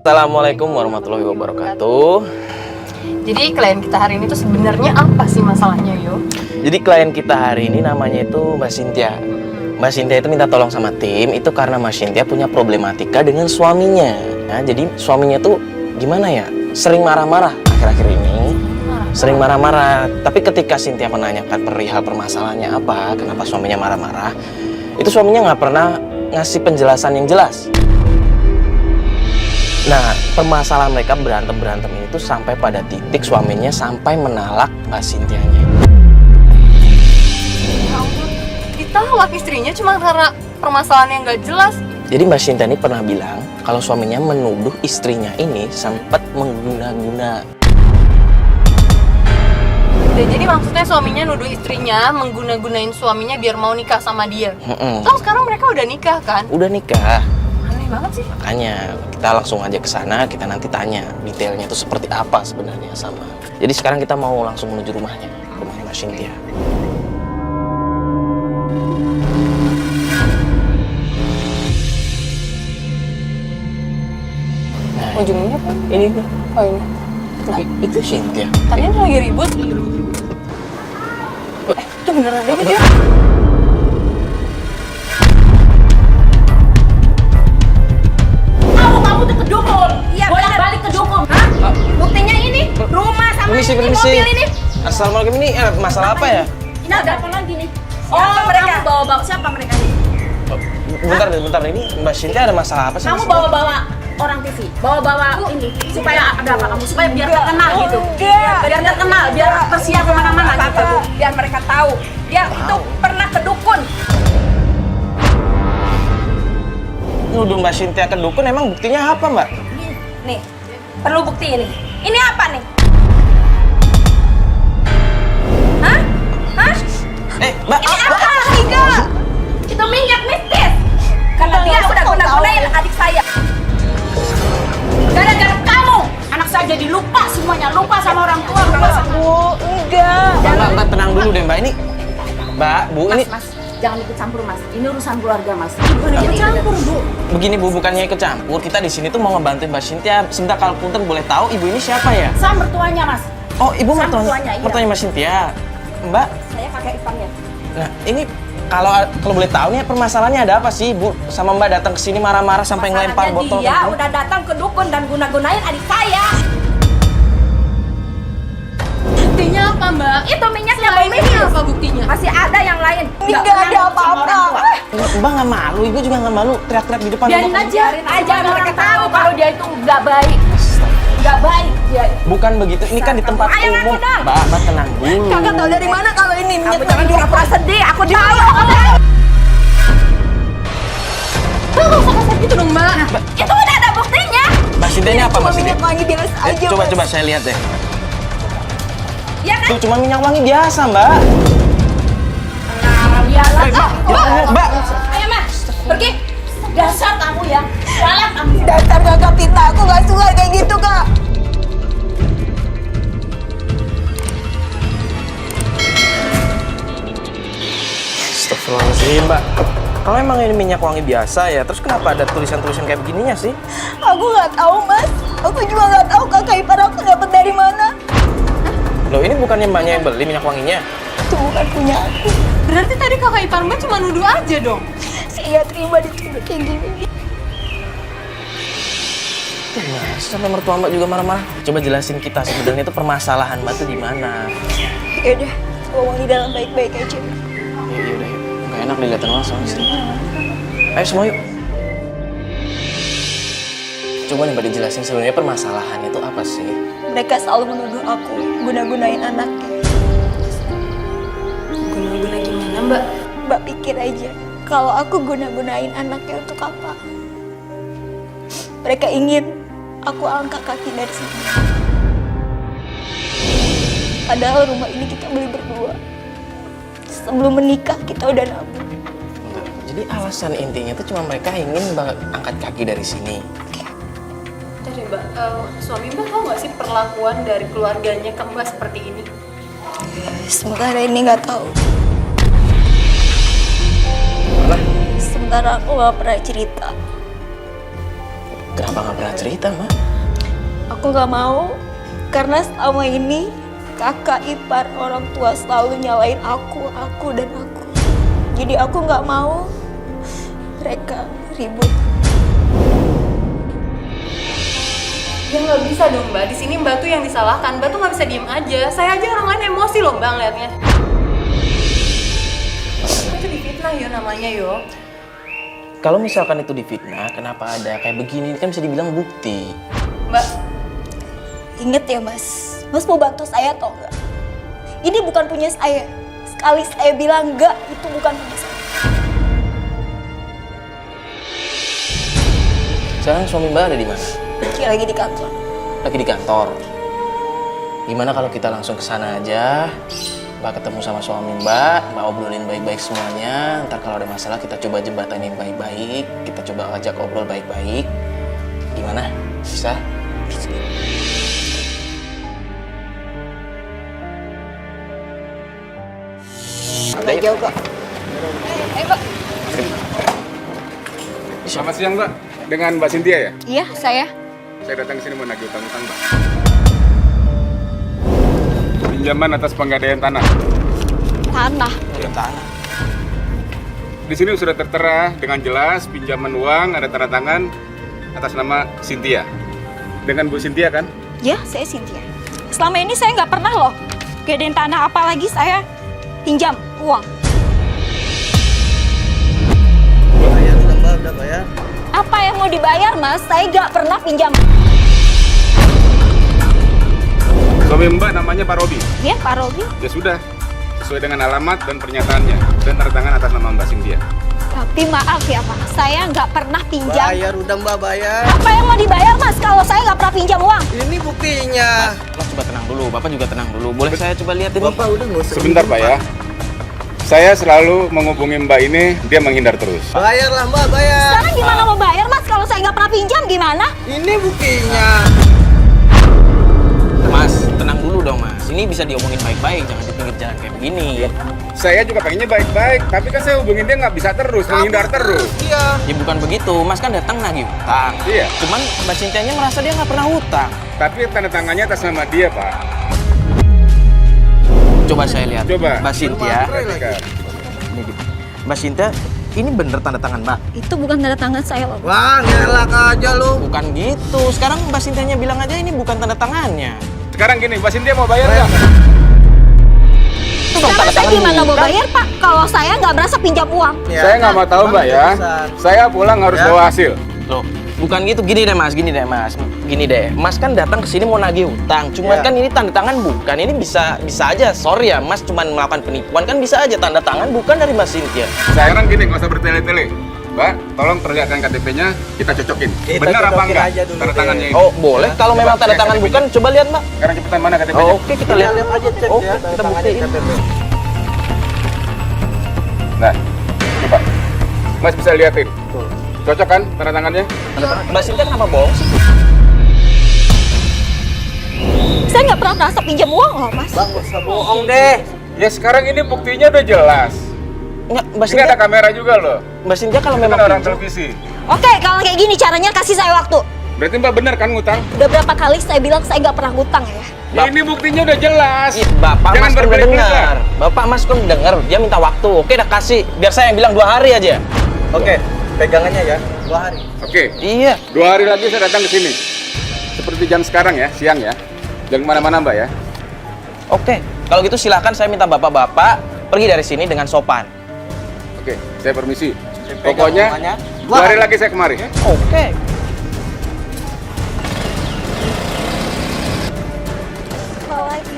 Assalamualaikum warahmatullahi wabarakatuh. Jadi klien kita hari ini tuh sebenarnya apa sih masalahnya, Yo? Jadi klien kita hari ini namanya itu Mbak Cynthia. Mbak Cynthia itu minta tolong sama tim itu karena Mbak Cynthia punya problematika dengan suaminya. Nah, jadi suaminya tuh gimana ya? Sering marah-marah akhir-akhir ini. Sering marah-marah. Tapi ketika Cynthia menanyakan perihal permasalahannya apa, kenapa suaminya marah-marah, itu suaminya nggak pernah ngasih penjelasan yang jelas. Nah, permasalahan mereka berantem ini tuh sampai pada titik suaminya sampai menalak Mbak Cynthia-nya. Ya ampun, ditolak istrinya cuma karena permasalahan yang nggak jelas. Jadi Mbak Cynthia ini pernah bilang kalau suaminya menuduh istrinya ini sempat mengguna-guna. Jadi maksudnya suaminya nuduh istrinya mengguna-gunain suaminya biar mau nikah sama dia. Terus sekarang mereka udah nikah kan? Udah nikah. Aneh banget sih. Makanya kita langsung aja ke sana, kita nanti tanya detailnya itu seperti apa sebenarnya sama. Jadi sekarang kita mau langsung menuju rumahnya Mbak Cynthia. Nah, Ujungnya apa? ini Oh ini. Nah, itu Cynthia. kalian lagi ribut? Itu beneran ribut ya? Kamu tuh ke dukun. Iya, bolak-balik ke dukun. Hah? Buktinya ini rumah sama Permisi, ini permisi. mobil ini. Assalamualaikum, ini masalah apa ya? Ini ada apa lagi nih? Siapa mereka? Kamu bawa-bawa siapa mereka nih? Bentar, ini Mbak Cynthia ada masalah apa sih? Kamu bawa-bawa orang TV, bawa-bawa ini supaya ada apa kamu? Supaya biar terkenal gitu. Biar terkenal, biar tersiar kemana-mana gitu. Biar mereka tahu dia itu pernah ke dukun. Nuduh Mbak Cynthia ke dukun, emang buktinya apa, Mbak? Nih, perlu bukti ini. Ini apa nih? Hah? Hah? Mbak, Ini apa? Enggak. Itu minyak mistis. Karena dia sudah guna-gunain adik saya. Gara-gara kamu, anak saya jadi lupa semuanya, lupa sama orang tua. Bu, enggak. Mbak, tenang dulu deh, Mbak. Ini, Mbak, Bu, ini Mas, jangan ikut campur mas. Ini urusan keluarga mas. Bukan ikut campur bu. begini, Bu, bukannya ikut campur. Kita di sini tuh mau ngebantuin Mbak Cynthia. Sebentar, kalau punten boleh tahu ibu ini siapa ya? Saya mertuanya mas. Oh, ibu Sama mertuanya, mertuanya, iya. mertuanya Mbak Cynthia. Mbak, Saya kakek iparnya. nah ini kalau boleh tahu nih permasalahannya ada apa sih, Bu? Sama Mbak datang ke sini marah-marah sampai ngelempar Masalahnya botol. dia udah datang ke dukun dan guna-gunain adik saya. Buktinya apa, Mbak? Itu minyaknya Selain bau ini mistis. apa buktinya? Masih ada yang lain. Nggak Enggak pernah ada ikut sama apa-apa. orang tua. Mbak nggak malu, ibu juga nggak malu teriak-teriak di depan. Biarin rumah. aja, aja, mereka mereka tahu tahu, kalau dia itu nggak baik. Nggak baik dia. Bukan begitu, ini kan di tempat Ayo, umum. ngaku dong. Mbak tenang dulu. Kakak tahu dari mana kalau ini minyak jangan pura-pura sedih. Aku tahu. Nggak usah kasar gitu dong, Mbak. Itu udah ada buktinya. Mbak Cynthia ini apa, Mbak Cynthia? wangi biasa aja. Coba saya lihat deh. Ya kan? Tuh cuma minyak wangi biasa, Mbak. Nah, biarlah. Mbak. Ayo mas, pergi. Dasar kamu ya. Salah kamu. Dasar kakak Tita, aku gak suka kayak gitu kak. Astagfirullahaladzim, Mbak. Kalau emang ini minyak wangi biasa ya, terus kenapa ada tulisan-tulisan kayak begininya sih? Aku gak tahu mas. Aku juga gak tahu kakak ipar aku dapat dari mana. Loh, ini bukannya Mbaknya yang beli minyak wanginya? Itu bukan punya aku. Berarti tadi kakak ipar Mbak cuma nuduh aja dong. Saya terima dituduh kayak gini. Nah, sampai mertua Mbak juga marah-marah. Coba jelasin kita sebenarnya itu permasalahan Mbak tuh di mana? Yaudah, ngomong di dalam baik-baik aja. Yaudah, yuk. Nggak enak dilihatin langsung istri. Ayo semua yuk. Coba nih Mbak dijelasin sebenarnya permasalahannya itu apa sih? Mereka selalu menuduh aku guna-gunain anaknya. Guna-guna gimana, Mbak? Mbak pikir aja, kalau aku guna-gunain anaknya untuk apa? Mereka ingin aku angkat kaki dari sini. Padahal rumah ini kita beli berdua. Sebelum menikah kita udah nabung. Jadi alasan intinya itu cuma mereka ingin Mbak angkat kaki dari sini. Jadi Mbak, suami Mbak tahu nggak sih perlakuan dari keluarganya ke Mbak seperti ini? Sementara ini nggak tahu. Mana? Sementara aku nggak pernah cerita. Kenapa nggak pernah cerita, Ma? Aku nggak mau karena selama ini kakak ipar orang tua selalu nyalain aku dan aku. Jadi aku nggak mau mereka ribut. Ya nggak bisa dong Mbak, di sini Mbak tuh yang disalahkan. Mbak tuh nggak bisa diem aja. Saya aja orang lain emosi loh Mbak ngeliatnya. Itu difitnah yo namanya yo. Kalau misalkan itu difitnah, kenapa ada kayak begini? Ini kan bisa dibilang bukti. Mbak, Ingat ya Mas, Mas mau bantu saya atau enggak? Ini bukan punya saya. Sekali saya bilang enggak, itu bukan punya saya. Sekarang suami Mbak ada di mana? Dia lagi di kantor. Lagi di kantor. Gimana kalau kita langsung ke sana aja? Mbak ketemu sama suami Mbak obrolin baik-baik semuanya. Ntar kalau ada masalah kita coba jembatanin baik-baik. Kita coba ajak obrol baik-baik. Gimana? Bisa? Bisa. Udah jauh kok. Ayo Pak. Selamat siang Mbak, dengan Mbak Cynthia ya? Iya, saya. Saya datang ke sini mau nagih utang-utang Mbak. Pinjaman atas penggadaian tanah. Tanah. Udah tanah. Di sini sudah tertera dengan jelas pinjaman uang ada tanda tangan atas nama Cynthia. Dengan Bu Cynthia kan? Ya, saya Cynthia. Selama ini saya nggak pernah loh gedein tanah, apalagi saya pinjam uang. Bayar udah Mbak, udah bayar. Apa yang mau dibayar Mas? Saya nggak pernah pinjam. Suami Mbak namanya Pak Robi. Ya, Pak Robi. Ya sudah, sesuai dengan alamat dan pernyataannya dan tanda tangan atas nama Mbak Cynthia. Tapi maaf ya Pak, saya nggak pernah pinjam. Bayar udah Mbak, bayar. Apa yang mau dibayar Mas kalau saya nggak pernah pinjam uang? Ini buktinya. Lo coba tenang dulu, Bapak juga tenang dulu. Boleh saya coba lihat ini? Bapak udah nggak usah. Sebentar Pak ya. Saya selalu menghubungi Mbak ini, dia menghindar terus. Bayarlah Mbak, bayar. Sekarang gimana mau bayar Mas kalau saya nggak pernah pinjam gimana? Ini buktinya. Mas, tenang dulu dong Mas. Ini bisa diomongin baik-baik, jangan di pinggir jalan kayak begini. Saya juga pengennya baik-baik, tapi kan saya hubungin dia nggak bisa terus, menghindar terus. Iya. Ya bukan begitu, Mas kan datang nagih hutang. Iya. Cuman Mbak Cynthia-nya merasa dia nggak pernah hutang. Tapi tanda tangannya atas nama dia Pak. Coba saya lihat. Coba. Mbak Cynthia. Perhatikan. Mbak Cynthia, ini bener tanda tangan Mbak? Itu bukan tanda tangan saya loh. Wah, ngelak aja lu. Bukan gitu. Sekarang Mbak Cynthia-nya bilang aja ini bukan tanda tangannya. Sekarang gini, Mbak Cynthia mau bayar nggak? Itu dong Sekarang tanda saya tangan gimana mau bukan. bayar Pak kalau saya nggak merasa pinjam uang? Ya, Saya nggak mau tahu Bang, Mbak ya. urusan. Saya pulang harus Ya. bawa hasil. Loh, bukan gitu. Gini deh Mas. Gini deh. Mas kan datang ke sini mau nagih hutang. Cuman Ya. kan ini tanda tangan bukan. Ini bisa aja. Sorry ya, Mas cuman melakukan penipuan kan bisa aja tanda tangan bukan dari Mbak Cynthia. Sekarang gini, nggak usah bertele-tele. Mbak, tolong perlihatkan KTP-nya, kita cocokin. Kita Benar apa cocokin enggak aja dulu tanda deh. tangannya ini? Oh, boleh. Kalau Coba memang tanda lihat tangan KTP-nya. bukan, coba lihat, Mbak. Sekarang cepetan mana KTP-nya? Oh, oke, kita lihat. Lihat aja cek Oke, ya. kita buktiin. Nah, coba. Mas bisa liatin. Cocok kan tanda tangannya? Mbak Cynthia kenapa bohong sih? Saya nggak pernah merasa pinjam uang loh Mas. Bang, gak usah bohong deh. Ya sekarang ini buktinya udah jelas. Enggak, Mbak Ini ada Cynthia, kamera juga loh. Mbak Cynthia kalau Ini memang kan orang pinjam- televisi. Oke, kalau kayak gini caranya kasih saya waktu. Berarti Mbak bener kan ngutang? Udah berapa kali saya bilang saya nggak pernah ngutang ya? Ya, ini buktinya udah jelas. Ih, Bapak Jangan Mas kan udah berbelit-belit dengar. lah. Bapak Mas kan udah dengar. Dia minta waktu. Oke, udah kasih. Biar saya yang bilang 2 hari aja. Oke, pegangannya ya. 2 hari. Oke, Iya. 2 hari lagi saya datang ke sini. Seperti jam sekarang ya, siang ya. Jangan kemana-mana Mbak ya. Oke. Kalau gitu silakan saya minta bapak-bapak pergi dari sini dengan sopan. Oke, saya permisi. Saya pegang Pokoknya omongannya. 2 hari lagi saya kemari. Oke. Apalagi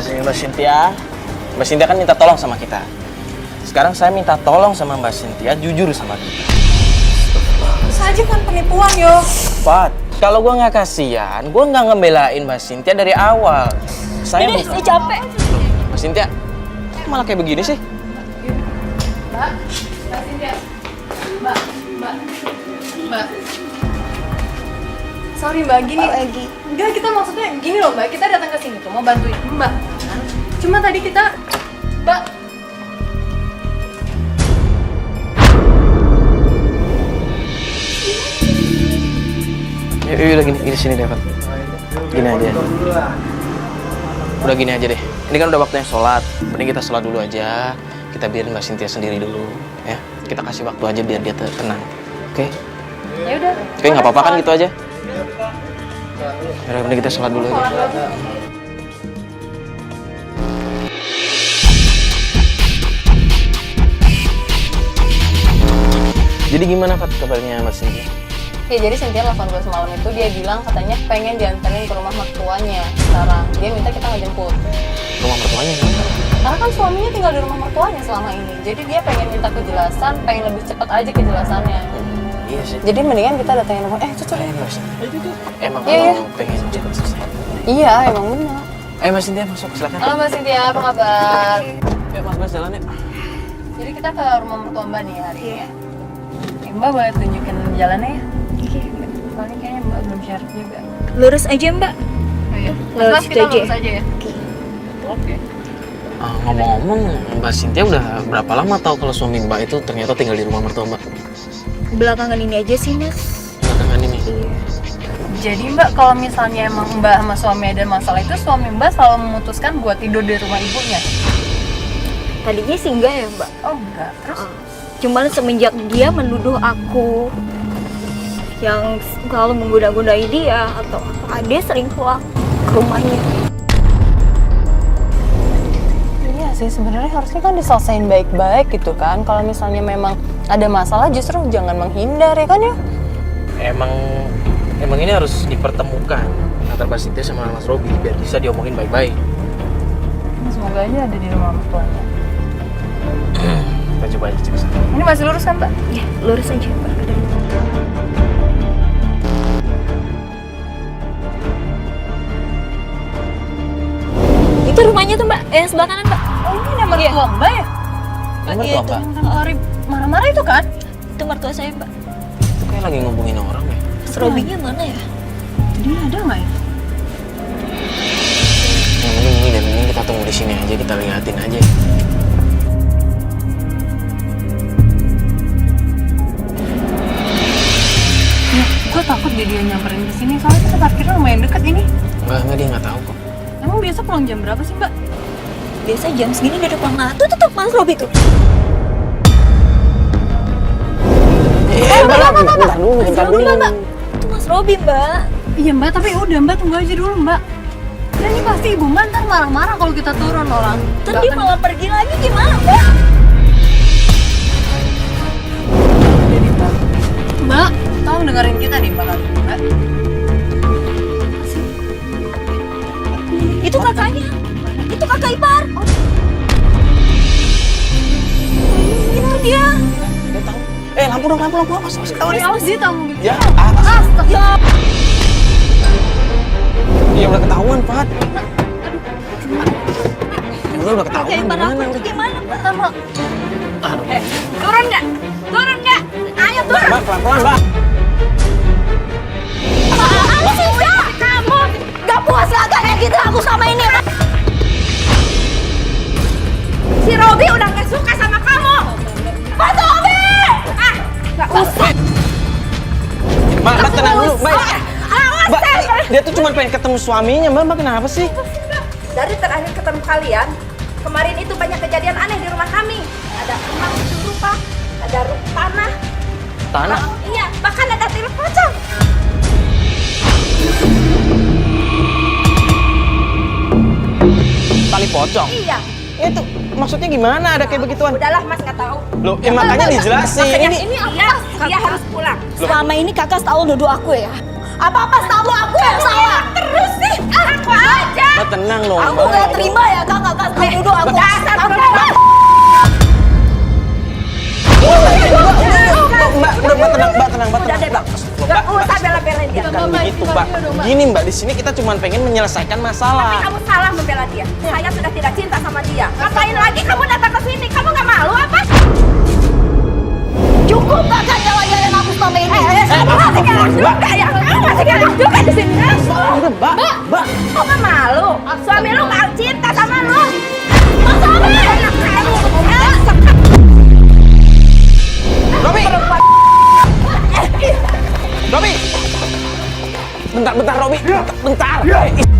sih? Mbak Cynthia. Mbak Cynthia kan minta tolong sama kita. Sekarang saya minta tolong sama Mbak Cynthia jujur sama kita. saja kan penipuan yo. Pat, kalau gua nggak kasihan, gua nggak ngebelain Mbak Cynthia dari awal. Saya Ini bukan. saya capek. Mbak Cynthia, kok malah kayak begini sih? Mbak Cynthia. Mbak. Sorry Mbak, gini. Lagi. Enggak, kita maksudnya gini loh Mbak, kita datang ke sini tuh mau bantuin Mbak. Cuma tadi kita, Mbak. Udah gini sini deh, Pak. Gini aja. Udah gini aja deh. Ini kan udah waktunya sholat. Mending kita sholat dulu aja. Kita biarin Mbak Cynthia sendiri dulu, ya. Kita kasih waktu aja biar dia tenang. Oke? Ya udah. Oke, nggak apa-apa kan gitu aja. Udah, mending kita sholat dulu aja. Jadi gimana, Fat, kabarnya Mas Cynthia? Ya jadi Cynthia telepon gue semalam itu, dia bilang katanya pengen dianterin ke rumah mertuanya sekarang. Dia minta kita ngejemput. Rumah mertuanya gimana? Karena kan suaminya tinggal di rumah mertuanya selama ini. Jadi dia pengen minta kejelasan, pengen lebih cepat aja kejelasannya. Iya sih. Jadi mendingan kita datengin rumah. Cucu. Emang Iya, iya. kamu pengen cepet selesai? Iya, emang benar. Ayo Mas Cynthia masuk, silakan. Halo Mbak Cynthia, apa kabar? Ya Mas jalan ya. Jadi kita ke rumah mertua Mbak nih hari ini. Mbak boleh tunjukin jalannya ya? Soalnya kayaknya Mbak belum share juga. Lurus aja mbak. Oh iya. Lurus Mas, kita aja. lurus aja ya? Oke. Ngomong-ngomong, Mbak Cynthia udah berapa lama tahu kalau suami Mbak itu ternyata tinggal di rumah mertua Mbak? Belakangan ini aja sih mas. Belakangan ini. Jadi Mbak, kalau misalnya emang Mbak sama suami ada masalah itu, suami Mbak selalu memutuskan buat tidur di rumah ibunya? Tadinya sih enggak ya mbak. Oh enggak, terus? Cuman semenjak dia menuduh aku yang selalu menggoda-godai dia atau apa, dia sering pulang ke rumahnya. Iya sih, sebenarnya harusnya kan diselesain baik-baik gitu kan. Kalau misalnya memang ada masalah justru jangan menghindar ya kan ya? Emang ini harus dipertemukan antara Mbak Cynthia sama Mas Robi biar bisa diomongin baik-baik. Semoga aja ada di rumah mertuanya. Kita coba aja cek sana. Ini masih lurus kan Mbak? Ya, lurus aja mbak. Itu rumahnya tuh mbak, yang sebelah kanan mbak. Oh ini ada mertua Mbak ya? Ini mertua Mbak? Yang marah-marah itu kan? Itu mertua saya mbak. Itu kayak lagi ngomongin orang ya. Mas Robinya mana ya? Dia ada nggak ya? Yang mending kita tunggu di sini aja, kita liatin aja. Gue takut dia nyamperin ke sini, soalnya kita parkirnya lumayan deket ini. Enggak, dia nggak tahu kok. Emang biasa pulang jam berapa sih Mbak? Biasa jam segini udah pulang. Nah, tuh tetap Mas Robi tuh. Bentar dulu. Mbak. Itu Mas Robi mbak. Iya Mbak, tapi udah Mbak tunggu aja dulu Mbak. Dan ini pasti Ibu Mbak ntar marah-marah kalau kita turun orang. Terus dia malah pergi lagi gimana mbak? Jadi Mbak, tolong dengerin kita nih Mbak. Itu kakaknya. Itu kakak ipar. Itu dia. Dia tahu. Lampu dong, awas. Awas dia tahu mobil. Ya, Astaga. ya udah ketahuan, Pat. Udah ketahuan. Kakak ipar aku Gimana? itu gimana mbak? Mbak. Aduh. Turun nggak? Turun nggak? Ayo turun. Mbak, pelan-pelan, Mbak. Apa sih mbak? Kamu gak puas lah kayak gitu aku sama ini. Si Robi udah nggak suka sama kamu. Mas Robi! Nggak usah. Mbak, tenang dulu, Mbak. Awas Mbak, dia tuh cuma pengen ketemu suaminya, Mbak kenapa sih? Dari terakhir ketemu kalian, kemarin itu banyak kejadian aneh di rumah kami. Ada emas rupa, ada tanah. Tanah? Iya, bahkan ada tilut pocong. Tali pocong? Iya. Itu maksudnya gimana ada kayak begituan? Udahlah Mas nggak tahu. Loh, makanya dijelasin. Ini dia harus pulang. Selama ini kakak selalu nuduh aku ya. Apa-apa selalu aku yang salah. Terus sih, aku aja. Mbak tenang loh, Aku Mbak. gak terima ya kakak selalu nuduh aku. Dasar Aku perempuan. Mbak, Mbak tenang. Udah deh, Bang. Gak usah bela-belain dia. Bukan begitu, Mbak. Gini, Mbak, di sini kita cuma pengen menyelesaikan Tapi masalah. kamu salah membela dia. Saya sudah tidak cinta sama dia. Ngapain lagi kamu datang ke sini? Kamu nggak malu apa? cukup kakak jalan-jalan aku selama ini. Kamu masih galak juga ya? Kamu masih galak juga di sini? Mbak. Kok nggak malu? Suami lu nggak cinta sama lu. Mas Robi! Anak kamu. Robi! Robi! Bentar, Robi. Bentar.